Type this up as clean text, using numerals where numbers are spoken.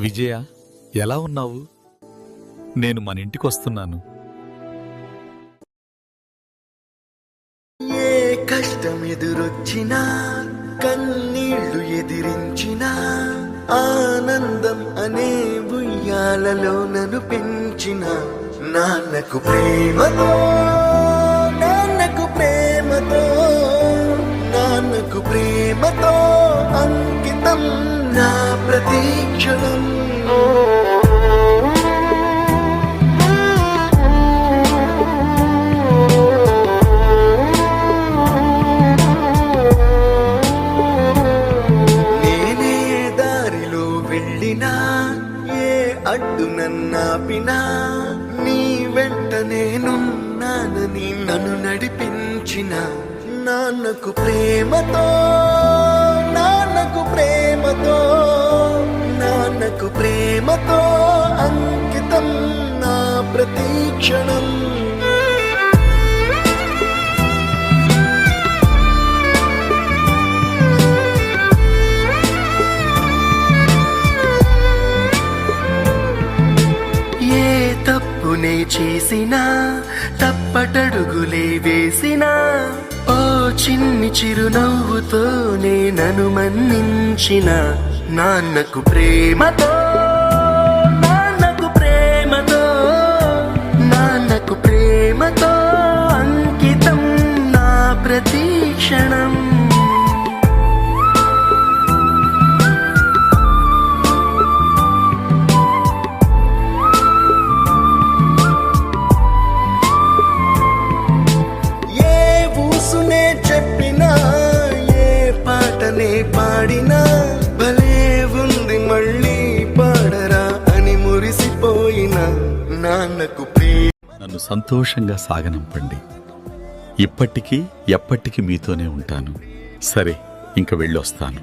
విజయ, ఎలా ఉన్నావు? నేను మన ఇంటికొస్తున్నాను. ఏ కష్టం ఎదురొచ్చినా, కన్నీళ్లు ఎదిరించినా, ఆనందం అనే ఉయ్యాలలో నన్ను పెంచిన నాన్నకు ప్రేమతో, నాన్నకు ప్రేమతో, నాన్నకు ప్రేమతో అంకితం నా ప్రతీక్షణం. నేనే దారిలో వెళ్ళినా, ఏ అడ్డు నన్నాపినా, నీ వెంట నేనున్నానని నన్ను నడిపించిన నాన్నకు ప్రేమతో, నాన్నకు ప్రేమతో, నాన్నకు ప్రేమతో అంకితం నా ప్రతీక్షణం. ఏ తప్పునే చేసినా, తప్పటడుగులే వేసినా, ఓ చిన్ని చిరునవ్వుతోనే నన్ను మన్నించిన నాన్నకు ప్రేమతో, నాన్నకు ప్రేమతో, నాన్నకు ప్రేమతో అంకితం నా ప్రతీక్షణం. చెప్పినా, ఏ పాటనే పాడినా, భలే ఉంది మళ్ళీ పాడరా అని మురిసిపోయిన నాన్నకు నన్ను సంతోషంగా సాగనంపండి. ఇప్పటికీ ఎప్పటికీ మీతోనే ఉంటాను. సరే, ఇంక వెళ్ళొస్తాను.